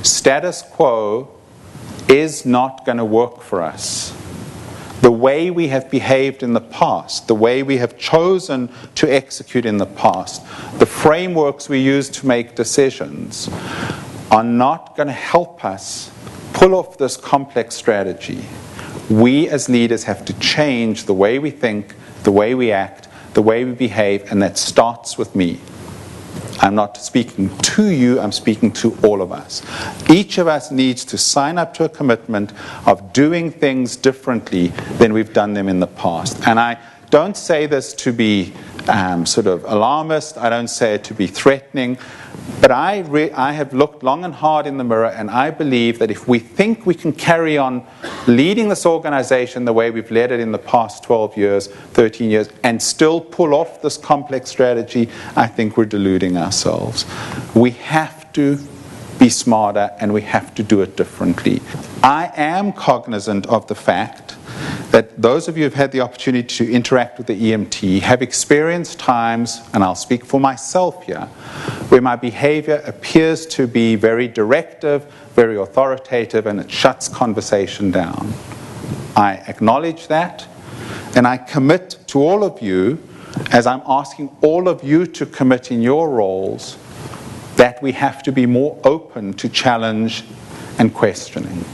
Status quo is not going to work for us. The way we have behaved in the past, the way we have chosen to execute in the past, the frameworks we use to make decisions are not going to help us pull off this complex strategy. We as leaders have to change the way we think, the way we act, the way we behave, and that starts with me. I'm not speaking to you, I'm speaking to all of us. Each of us needs to sign up to a commitment of doing things differently than we've done them in the past. And I don't say this to be sort of alarmist, I don't say it to be threatening, but I have looked long and hard in the mirror, and I believe that if we think we can carry on leading this organization the way we've led it in the past 12 years, 13 years, and still pull off this complex strategy, I think we're deluding ourselves. We have to be smarter, and we have to do it differently. I am cognizant of the fact that those of you who have had the opportunity to interact with the EMT have experienced times, and I'll speak for myself here, where my behavior appears to be very directive, very authoritative, and it shuts conversation down. I acknowledge that, and I commit to all of you, as I'm asking all of you to commit in your roles, that we have to be more open to challenge and questioning.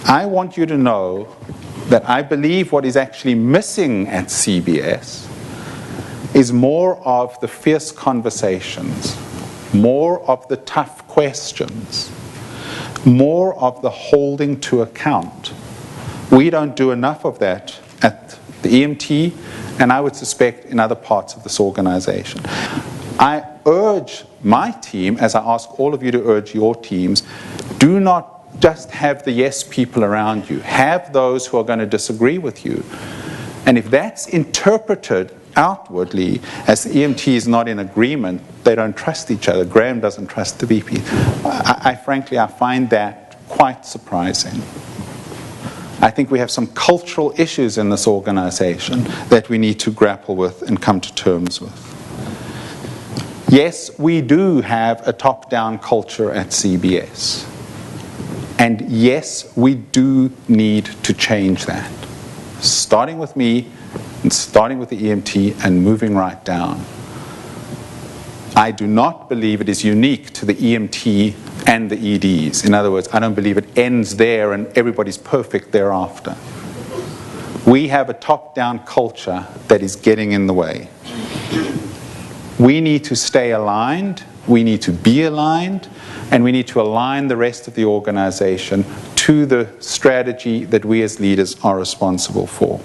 I want you to know that I believe what is actually missing at CBS is more of the fierce conversations, more of the tough questions, more of the holding to account. We don't do enough of that at the EMT, and I would suspect in other parts of this organization. I urge my team, as I ask all of you to urge your teams, do not just have the yes people around you. Have those who are going to disagree with you. And if that's interpreted outwardly as the EMT is not in agreement, they don't trust each other. Graham doesn't trust the VP. Frankly, I find that quite surprising. I think we have some cultural issues in this organization that we need to grapple with and come to terms with. Yes, we do have a top-down culture at CBS. And yes, we do need to change that. Starting with me, and starting with the EMT, and moving right down. I do not believe it is unique to the EMT and the EDs. In other words, I don't believe it ends there and everybody's perfect thereafter. We have a top-down culture that is getting in the way. We need to stay aligned, we need to be aligned, and we need to align the rest of the organization to the strategy that we as leaders are responsible for.